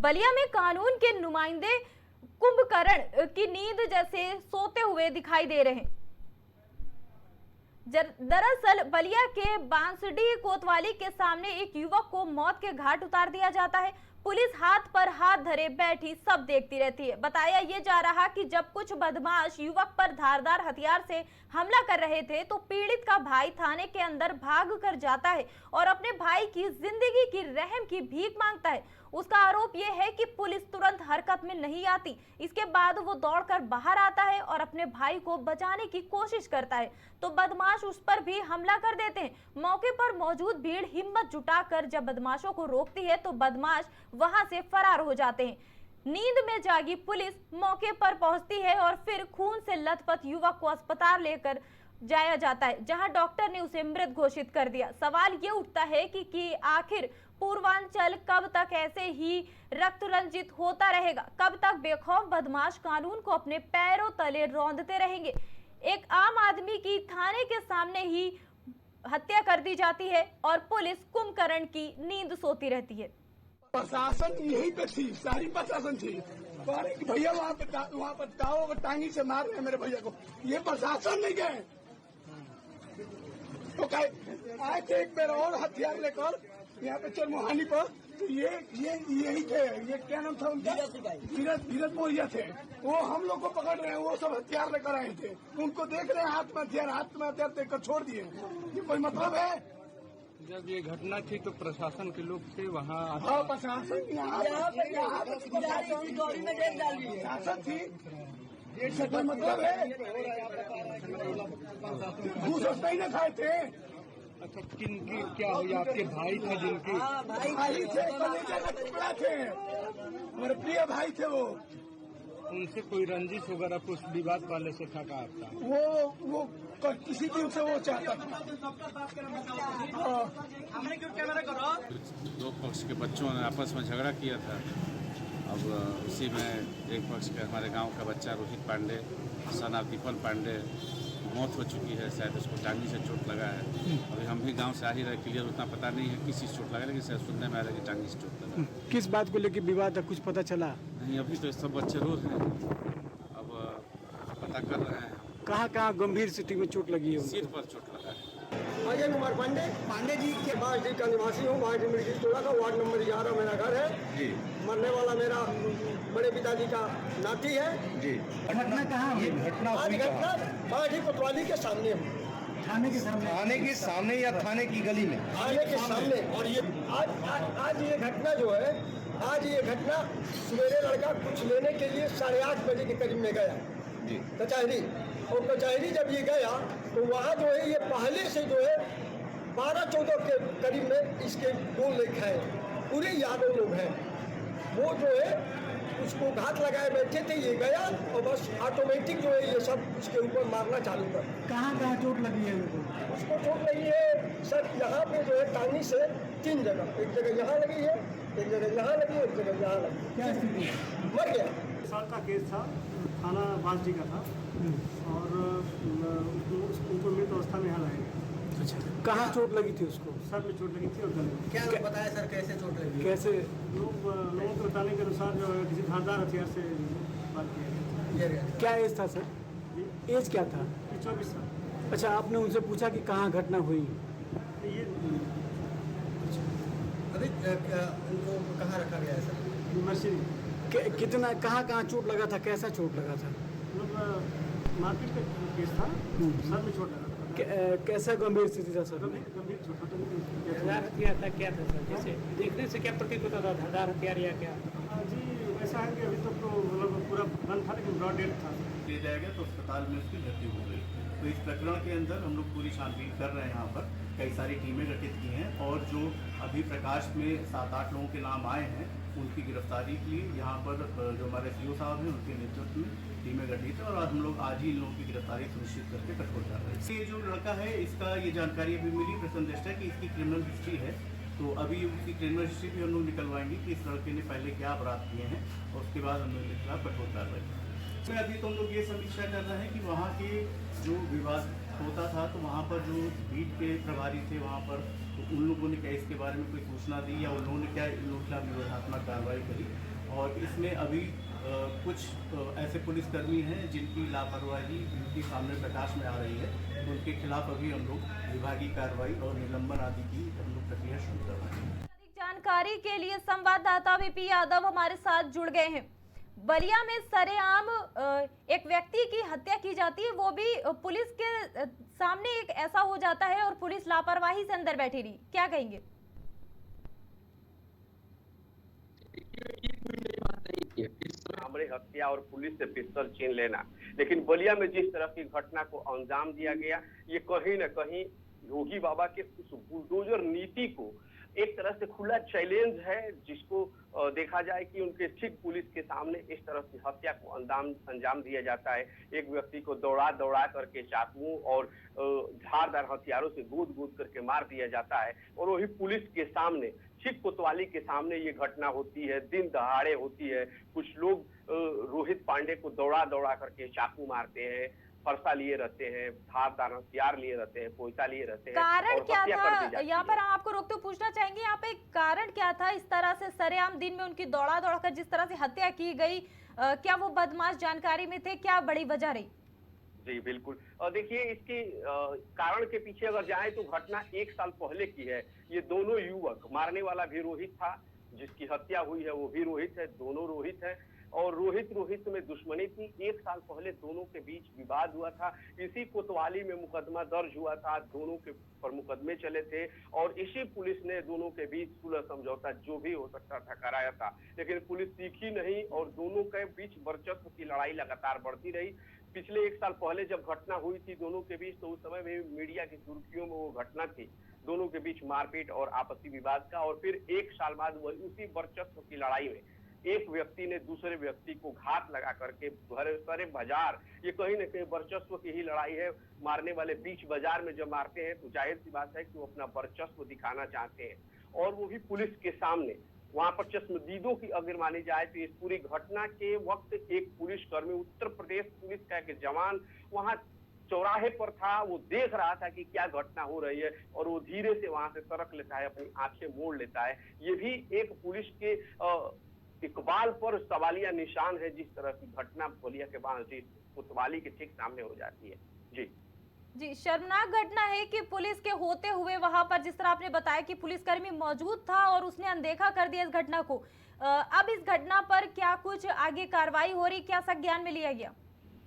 बलिया में कानून के नुमाइंदे कुंभकर्ण की नींद जैसे सोते हुए दिखाई दे रहे हैं। दरअसल बलिया के बांसडी कोतवाली के सामने एक युवक को मौत के घाट उतार दिया जाता है। पुलिस हाथ पर हाथ धरे बैठी सब देखती रहती है। बताया ये जा रहा कि जब कुछ बदमाश युवक पर धारदार हथियार से हमला कर रहे थे तो पीड़ित का भाई थाने के अंदर भाग कर जाता है और अपने भाई की जिंदगी की रहम की भीख मांगता है। उसका आरोप यह है कि पुलिस तुरंत हरकत में नहीं आती। इसके बाद वो दौड़कर बाहर आता है और अपने भाई को बचाने की कोशिश करता है तो बदमाश उस पर भी हमला कर देते हैं। मौके पर मौजूद भीड़ हिम्मत जुटाकर जब बदमाशों को रोकती है तो बदमाश वहां से फरार हो जाते हैं। नींद में जागी पुलिस मौके पर पहुंचती है और फिर खून से लथपथ युवक को अस्पताल लेकर जाया जाता है, जहां डॉक्टर ने उसे मृत घोषित कर दिया। सवाल ये उठता है कि आखिर पूर्वांचल कब तक ऐसे ही रक्त रंजित होता रहेगा? कब तक बेखौफ बदमाश कानून को अपने पैरों तले रौंदते रहेंगे? एक आम आदमी की थाने के सामने ही हत्या कर दी जाती है और पुलिस कुंभकर्ण की नींद सोती रहती है। प्रशासन यही पे थी, सारी प्रशासन थी। भैया वहाँ पर दाव टांगी से मार रहे मेरे भैया को, ये प्रशासन नहीं गए तो आए थे एक बार और हथियार लेकर यहाँ पे चरमोहानी पर। तो ये यही थे, ये क्या नाम था उनका, धीरज मोहिया थे। वो हम लोग को पकड़ रहे हैं, वो सब हथियार लेकर आए थे। उनको देख रहे हैं हाथ में हथियार देकर छोड़ दिए। ये कोई मतलब है? जब ये घटना थी तो प्रशासन के लोग थे वहाँ। हाँ, प्रशासन यहाँ शासन थी, ये कोई मतलब है? घूस नहीं न खाए थे। अच्छा, किनकी क्या हुई? आपके भाई थे जिनकी? भाई थे, कलेजा का टुकड़ा थे, मेरे प्रिय भाई थे। वो उनसे कोई रंजिश वगैरह कुछ विवाद वाले से था का आपका? वो किसी दिन से वो चाहता था। दो पक्ष के बच्चों ने आपस में झगड़ा किया था। अब उसी में एक पक्ष के हमारे गांव का बच्चा रोहित पांडे सन ऑफ दीपन पांडे मौत हो चुकी है। शायद उसको टांगी से चोट लगा है। अभी हम भी गांव से आ ही रहे, क्लियर उतना पता नहीं है किस चीज़ चोट लगा, लेकिन शायद सुनने में आ रहा है कि टांगी से चोट लगा। किस बात को लेकर विवाद है, कुछ पता चला? नहीं, अभी तो सब बच्चे रो रहे हैं, अब पता कर रहे हैं। कहाँ गंभीर स्थिति में चोट लगी है? सिर पर चोट लगा है। अजय कुमार पांडे जी के बांसडी का निवासी हूँ। बांसडी मिर्गी टोला का वार्ड नंबर 11 मेरा घर है जी। मरने वाला मेरा बड़े पिताजी का नाती है जी। घटना कहाँ हुई? घटना बांसडी कोतवाली के सामने हूँ। थाने के सामने? थाने के सामने या थाने की गली में? थाने के सामने। और ये आज ये घटना जो है, आज ये घटना सवेरे लड़का कुछ लेने के लिए 8:30 बजे के करीब में गया जी कचहरी। और कचहरी जब ये गया तो वहाँ जो है ये पहले से जो है 12-14 के करीब में इसके गोल लिखा है, पूरे यादव लोग हैं। वो जो है उसको घात लगाए बैठे थे, ये गया और बस ऑटोमेटिक जो है ये सब उसके ऊपर मारना चालू कर। कहाँ चोट लगी है उनको? उसको चोट लगी है सर यहाँ पे जो है टांगी से 3 जगह, एक जगह यहाँ लगी है, एक जगह यहाँ लगी है, एक जगह यहाँ लगी। क्या स्थिति है? मर गया। साल का केस था, थाना बांसडी का था और उनको मृत अवस्था में यहाँ लाया गया। अच्छा, कहाँ चोट लगी थी उसको? सर में चोट लगी थी और गले में। क्या बताया सर, कैसे चोट लगी? कैसे? लोगों के बताने के अनुसार जो है किसी धारदार हथियार से बात किया गया। क्या एज था सर? एज क्या था? 24 साल। अच्छा, आपने उनसे पूछा कि कहाँ घटना हुई? ये अभी उनको कहाँ रखा गया है सर? मर्सिडी। कितना कहाँ चोट लगा था? कैसा चोट लगा था? मतलब मारपीट का केस था, सर में चोट लगा था। कैसा गंभीर स्थिति था सर? गंभीर चोट। धारदार हथियार था? क्या था सर? जैसे देखने से क्या प्रतीत होता था, धारदार हथियार या क्या? जी ऐसा है कि अभी तक तो मतलब पूरा बंद था लेकिन ब्रॉड डेड था। ले जाया गया तो अस्पताल में उसकी मृत्यु हो गई। तो इस प्रकरण के अंदर हम लोग पूरी छानबीन कर रहे हैं। यहाँ पर कई सारी टीमें गठित की हैं और जो अभी प्रकाश में 7-8 लोगों के नाम आए हैं उनकी गिरफ्तारी के लिए यहाँ पर जो हमारे सीओ साहब हैं उनके नेतृत्व में टीमें गठित है और आज हम लोग आज ही इन लोगों की गिरफ्तारी सुनिश्चित करके कठोर कर रहे हैं। ये जो लड़का है इसका ये जानकारी अभी मिली प्रथम दृष्टया कि इसकी क्रिमिनल हिस्ट्री है, तो अभी उसकी क्रिमिनल हिस्ट्री भी हम लोग निकलवाएंगे कि इस लड़के ने पहले क्या अपराध किए हैं और उसके बाद हम लोग इनके खिलाफ कठोर कार्रवाई। इसमें अभी तो हम लोग ये समीक्षा कर रहे हैं कि वहाँ के जो विवाद होता था तो वहाँ पर जो बीट के प्रभारी थे वहाँ पर तो उन लोगों ने क्या इसके बारे में कोई सूचना दी या उन्होंने क्या इन लोगों के खिलाफ विरोधात्मक कार्रवाई करी, और इसमें अभी कुछ ऐसे पुलिसकर्मी हैं जिनकी लापरवाही उनके सामने प्रकाश में आ रही है, तो उनके खिलाफ अभी हम लोग विभागीय कार्रवाई और निलंबन आदि की हम लोग प्रक्रिया शुरू कर रहे हैं। अधिक जानकारी के लिए संवाददाता वीपी यादव हमारे साथ जुड़ गए हैं। बलिया में सरेआम एक व्यक्ति की हत्या की जाती है, वो भी पुलिस के सामने एक ऐसा हो जाता है और पुलिस लापरवाही से अंदर बैठी रही, क्या कहेंगे? हमरे हत्या और पुलिस से पिस्तौल छीन लेना, लेकिन बलिया में जिस तरह की घटना को अंजाम दिया गया, ये कहीं न कहीं योगी बाबा के उस बुलडोजर नीति को एक तरह से खुला चैलेंज है, जिसको देखा जाए कि उनके ठीक पुलिस के सामने इस तरह की हत्या को अंजाम दिया जाता है। एक व्यक्ति को दौड़ा करके चाकुओं और धारदार हथियारों से गोद करके मार दिया जाता है, और वही पुलिस के सामने, ठीक कोतवाली के सामने ये घटना होती है, दिन दहाड़े होती है। कुछ लोग रोहित पांडे को दौड़ा करके चाकू मारते हैं, फरसा लिए रहते हैं, धारदार हथियार लिए रहते हैं, पोइता लिए रहते हैं। कारण क्या था? यहाँ पर हम आपको रोकते पूछना चाहेंगे, यहाँ पे कारण क्या था इस तरह से सरेआम दिन में उनकी दौड़ा कर जिस तरह से हत्या की गई? क्या वो बदमाश जानकारी में थे? क्या बड़ी वजह रही? जी बिल्कुल, और देखिए इसके कारण के पीछे अगर जाए तो घटना 1 साल पहले की है। ये दोनों युवक, मारने वाला भी रोहित था, जिसकी हत्या हुई है वो भी रोहित है, दोनों रोहित है, और रोहित में दुश्मनी थी। 1 साल पहले दोनों के बीच विवाद हुआ था, इसी कोतवाली में मुकदमा दर्ज हुआ था, दोनों के पर मुकदमे चले थे, और इसी पुलिस ने दोनों के बीच सुलह समझौता जो भी हो सकता था कराया था, लेकिन पुलिस सीखी नहीं और दोनों के बीच वर्चस्व की लड़ाई लगातार बढ़ती रही। पिछले 1 साल पहले जब घटना हुई थी दोनों के बीच, तो उस समय में मीडिया की सुर्खियों में वो घटना थी, दोनों के बीच मारपीट और आपसी विवाद का। और फिर 1 साल बाद वही उसी वर्चस्व की लड़ाई में एक व्यक्ति ने दूसरे व्यक्ति को घात लगा करके सारे बाजार, ये कहीं न कहीं वर्चस्व की ही लड़ाई है। मारने वाले बीच बाजार में जब मारते हैं तो जाहिर सी बात है कि वो अपना वर्चस्व दिखाना चाहते हैं, और वो भी पुलिस के सामने। वहां पर चश्मदीदों की अगर मानी जाए तो इस पूरी घटना के वक्त एक पुलिसकर्मी, उत्तर प्रदेश पुलिस का एक जवान वहां चौराहे पर था, वो देख रहा था कि क्या घटना हो रही है, और वो धीरे से वहां से सरक लेता है, अपनी आंखें मोड़ लेता है। ये भी एक पुलिस के इकबाल पर सवालिया निशान है, जिस तरह की घटना बलिया के बाद कोतवाली के ठीक सामने हो जाती है। जी, शर्मनाक घटना है कि पुलिस के होते हुए वहां पर, जिस तरह आपने बताया कि पुलिसकर्मी मौजूद था और उसने अनदेखा कर दिया इस घटना को। अब इस घटना पर क्या कुछ आगे कार्रवाई हो रही, क्या संज्ञान में लिया गया?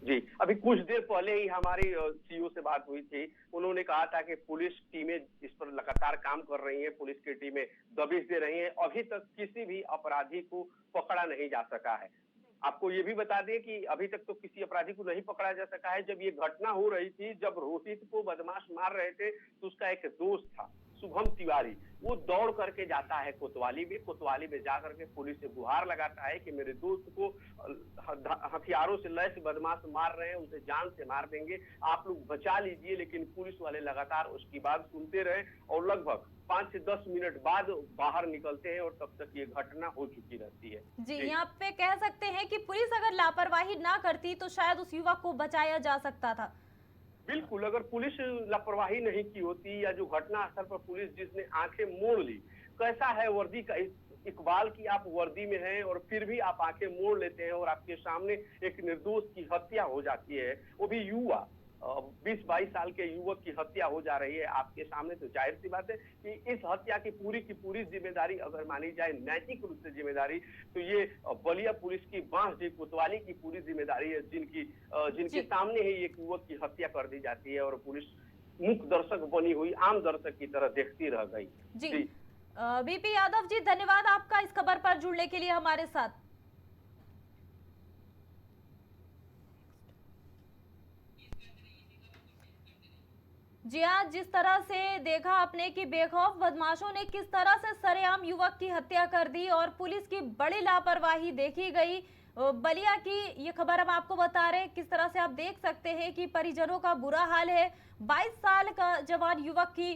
जी, अभी कुछ देर पहले ही हमारी सीओ से बात हुई थी, उन्होंने कहा था कि पुलिस टीमें इस पर लगातार काम कर रही हैं, पुलिस की टीमें दबिश दे रही हैं, अभी तक किसी भी अपराधी को पकड़ा नहीं जा सका है। आपको ये भी बता दें कि अभी तक तो किसी अपराधी को नहीं पकड़ा जा सका है। जब ये घटना हो रही थी, जब रोहित को बदमाश मार रहे थे, तो उसका एक दोस्त था शुभम तिवारी, वो दौड़ करके जाता है कोतवाली में जा करके पुलिस से गुहार लगाता है कि मेरे दोस्त को हथियारों से लैस बदमाश मार रहे हैं, उसे जान से मार देंगे, आप लोग बचा लीजिए। लेकिन पुलिस वाले लगातार उसकी बात सुनते रहे, और लगभग 5 से 10 मिनट बाद बाहर निकलते हैं, और तब तक ये घटना हो चुकी रहती है। जी, यहाँ पे कह सकते हैं कि पुलिस अगर लापरवाही ना करती तो शायद उस युवक को बचाया जा सकता था। बिल्कुल, अगर पुलिस लापरवाही नहीं की होती, या जो घटना स्थल पर पुलिस जिसने आंखें मोड़ ली, कैसा है वर्दी का इकबाल की आप वर्दी में हैं और फिर भी आप आंखें मोड़ लेते हैं, और आपके सामने एक निर्दोष की हत्या हो जाती है, वो भी युवा 20-22 साल के युवक की हत्या हो जा रही है आपके सामने। तो जाहिर सी बात है कि इस हत्या की पूरी जिम्मेदारी अगर मानी जाए नैतिक रूप से जिम्मेदारी, तो ये बलिया पुलिस की बांसडीह कोतवाली की पूरी जिम्मेदारी है, जिनके सामने ही एक युवक की हत्या कर दी जाती है, और पुलिस मुख्य दर्शक बनी हुई आम दर्शक की तरह देखती रह गई। जी, बीपी यादव जी, धन्यवाद आपका इस खबर पर जुड़ने के लिए हमारे साथ। जी हाँ, जिस तरह से देखा आपने कि बेखौफ बदमाशों ने किस तरह से सरेआम युवक की हत्या कर दी, और पुलिस की बड़ी लापरवाही देखी गई। बलिया की ये खबर हम आपको बता रहे हैं, किस तरह से आप देख सकते हैं कि परिजनों का बुरा हाल है। 22 साल का जवान युवक की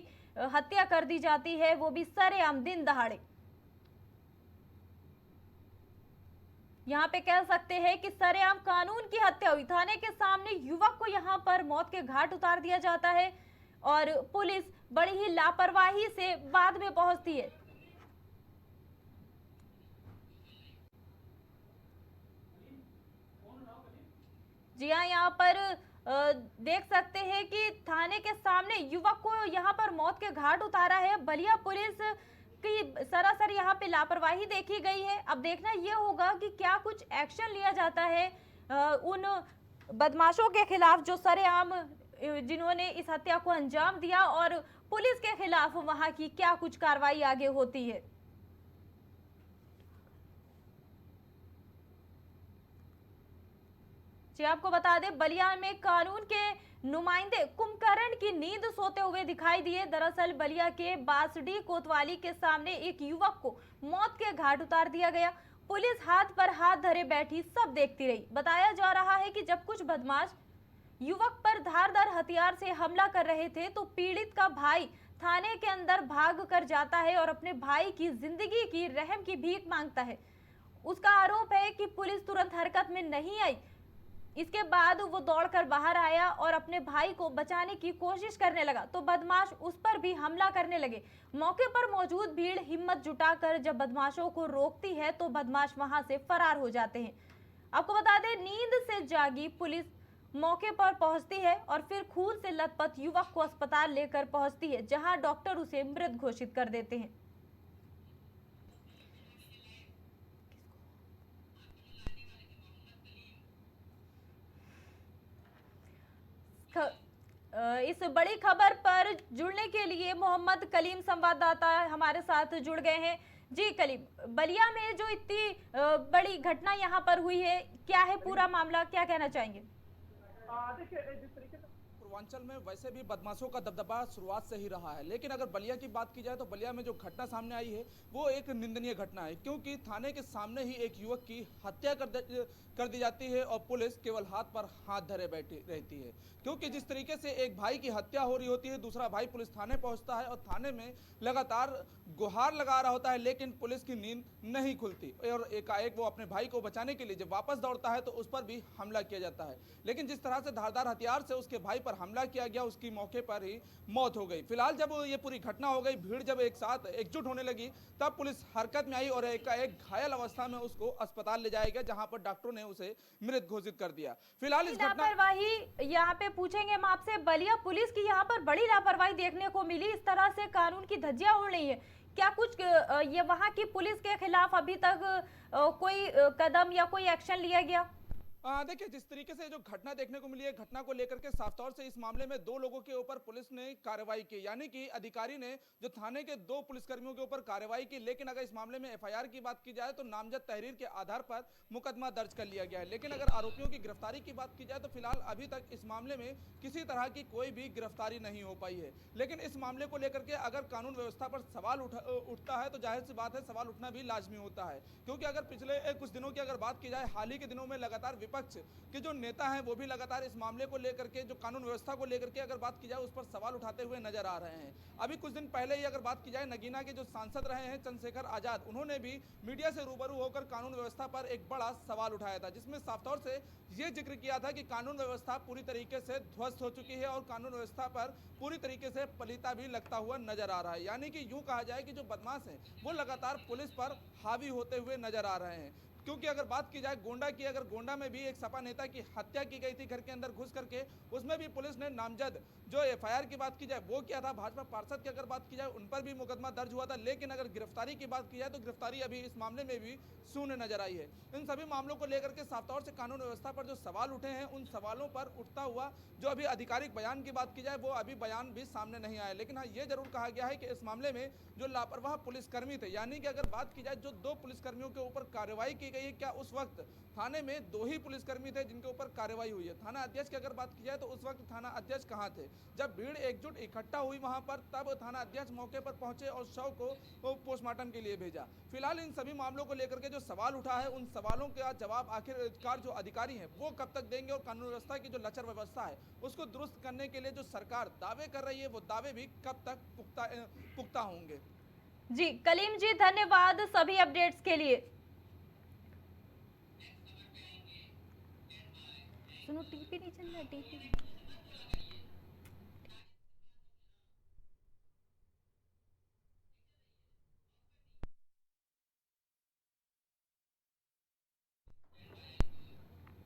हत्या कर दी जाती है, वो भी सरेआम दिन दहाड़े। यहाँ पे कह सकते हैं कि सरेआम कानून की हत्या हुई, थाने के सामने युवक को यहाँ पर मौत के घाट उतार दिया जाता है, और पुलिस बड़ी ही लापरवाही से बाद में पहुंचती है। जी हाँ, यहाँ पर देख सकते हैं कि थाने के सामने युवक को यहाँ पर मौत के घाट उतारा है। बलिया पुलिस की सरासर यहाँ पे लापरवाही देखी गई है। अब देखना ये होगा कि क्या कुछ एक्शन लिया जाता है उन बदमाशों के खिलाफ जो सरेआम जिन्होंने इस हत्या को अंजाम दिया, और पुलिस के खिलाफ वहां की क्या कुछ कार्रवाई आगे होती है। जी आपको बता दें, बलिया में कानून के नुमाइंदे कुंभकर्ण की नींद सोते हुए दिखाई दिए। दरअसल बलिया के बांसडी कोतवाली के सामने एक युवक को मौत के घाट उतार दिया गया। पुलिस हाथ पर हाथ धरे बैठी सब देखती रही। बताया जा रहा है कि जब कुछ बदमाश युवक पर धारदार हथियार से हमला कर रहे थे तो पीड़ित का भाई थाने के अंदर भाग कर जाता है और अपने भाई की जिंदगी की रहम की भीख मांगता है। उसका आरोप है कि पुलिस तुरंत हरकत में नहीं आई। इसके बाद वो दौड़कर बाहर आया और अपने भाई को बचाने की कोशिश करने लगा तो बदमाश उस पर भी हमला करने लगे। मौके पर मौजूद भीड़ हिम्मत जुटाकर जब बदमाशों को रोकती है तो बदमाश वहां से फरार हो जाते हैं। आपको बता दें, नींद से जागी पुलिस मौके पर पहुंचती है और फिर खून से लथपथ युवक को अस्पताल लेकर पहुंचती है, जहां डॉक्टर उसे मृत घोषित कर देते हैं। इस बड़ी खबर पर जुड़ने के लिए मोहम्मद कलीम संवाददाता हमारे साथ जुड़ गए हैं। जी कलीम, बलिया में जो इतनी बड़ी घटना यहाँ पर हुई है, क्या है पूरा मामला, क्या कहना चाहेंगे? देखिए, जिस तरीके से पूर्वांचल में वैसे भी बदमाशों का दबदबा शुरुआत से ही रहा है, लेकिन अगर बलिया की बात की जाए तो बलिया में जो घटना सामने आई है वो एक निंदनीय घटना है, क्योंकि थाने के सामने ही एक युवक की हत्या कर दी जाती है और पुलिस केवल हाथ पर हाथ धरे बैठी रहती है। क्योंकि जिस तरीके से एक भाई की हत्या हो रही होती है, दूसरा भाई पुलिस थाने पहुंचता है और थाने में लगातार गुहार लगा रहा होता है, लेकिन पुलिस की नींद नहीं खुलती और एकाएक वो अपने भाई को बचाने के लिए जब वापस दौड़ता है तो उस पर भी हमला किया जाता है। लेकिन जिस तरह से धारदार हथियार से उसके भाई पर हमला किया गया, उसकी मौके पर ही मौत हो गई। फिलहाल जब ये पूरी घटना हो गई, भीड़ जब एक साथ एकजुट होने लगी, तब पुलिस हरकत में आई और एकाएक घायल अवस्था में उसको अस्पताल ले जाया गया, जहां पर डॉक्टरों ने उसे मृत घोषित कर दिया। फिलहाल इस लापरवाही यहाँ पे पूछेंगे हम आपसे, बलिया पुलिस की यहाँ पर बड़ी लापरवाही देखने को मिली। इस तरह से कानून की धज्जियां उड़ रही है, क्या कुछ ये वहाँ की पुलिस के खिलाफ अभी तक कोई कदम या कोई एक्शन लिया गया? देखिए, जिस तरीके से जो घटना देखने को मिली है, घटना को लेकर के साफ तौर से इस मामले में 2 लोगों के ऊपर पुलिस ने कार्रवाई की, यानी कि अधिकारी ने जो थाने के 2 पुलिसकर्मियों के ऊपर कार्रवाई की। लेकिन अगर इस मामले में एफआईआर की बात की जाए तो नामजद तहरीर के आधार पर मुकदमा दर्ज कर लिया गया है। लेकिन अगर आरोपियों की गिरफ्तारी की बात की जाए तो फिलहाल अभी तक इस मामले में किसी तरह की कोई भी गिरफ्तारी नहीं हो पाई है। लेकिन इस मामले को लेकर के अगर कानून व्यवस्था पर सवाल उठता है तो जाहिर सी बात है सवाल उठना भी लाजमी होता है, क्योंकि अगर पिछले कुछ दिनों की अगर बात की जाए, हाल ही के दिनों में लगातार विपक्ष के जो नेता हैं वो भी लगातार इस मामले को लेकर के, जो कानून व्यवस्था को लेकर के अगर बात की जाए, उस पर सवाल उठाते हुए नजर आ रहे हैं। अभी कुछ दिन पहले ही अगर बात की जाए, नगीना के जो सांसद रहे हैं चंद्रशेखर आजाद, उन्होंने भी मीडिया से रूबरू होकर कानून व्यवस्था पर एक बड़ा सवाल उठाया था, जिसमें साफ तौर से ये जिक्र किया था कि कानून व्यवस्था पूरी तरीके से ध्वस्त हो चुकी है और कानून व्यवस्था पर पूरी तरीके से पलीता भी लगता हुआ नजर आ रहा है। यानी कि यूं कहा जाए कि जो बदमाश हैं वो लगातार पुलिस पर हावी होते हुए नजर आ रहे हैं। क्योंकि अगर बात की जाए गोंडा की, अगर गोंडा में भी एक सपा नेता की हत्या की गई थी घर के अंदर घुस करके, उसमें भी पुलिस ने नामजद जो एफआईआर की बात की जाए वो किया था। भाजपा पार्षद की अगर बात की जाए, उन पर भी मुकदमा दर्ज हुआ था। लेकिन अगर गिरफ्तारी की बात की जाए तो गिरफ्तारी अभी इस मामले में भी शून्य नजर आई है। इन सभी मामलों को लेकर के साफ तौर से कानून व्यवस्था पर जो सवाल उठे हैं, उन सवालों पर उठता हुआ जो अभी आधिकारिक बयान की बात की जाए वो अभी बयान भी सामने नहीं आया। लेकिन हाँ, ये जरूर कहा गया है कि इस मामले में जो लापरवाह पुलिसकर्मी थे, यानी कि अगर बात की जाए जो 2 पुलिसकर्मियों के ऊपर कार्रवाई की गई है, क्या उस वक्त थाने में 2 ही पुलिसकर्मी थे जिनके ऊपर कार्रवाई हुई है? थाना अध्यक्ष की अगर बात की जाए तो उस वक्त थाना अध्यक्ष कहां थे? जब भीड़ एकजुट इकट्ठा हुई वहां पर, तब थाना अध्यक्ष मौके पर पहुंचे और शव को पोस्टमार्टम के लिए भेजा। फिलहाल इन सभी मामलों को लेकर के जो सवाल उठा है, उन सवालों का जवाब आखिरकार जो अधिकारी हैं वो कब तक देंगे और कानून व्यवस्था की जो लचर व्यवस्था है उसको दुरुस्त करने के लिए जो सरकार दावे कर रही है वो दावे भी कब तक पुख्ता होंगे? जी कलीम जी, धन्यवाद सभी अपडेट्स के लिए। सुनो, टीपी नहीं चल रहा, टीपी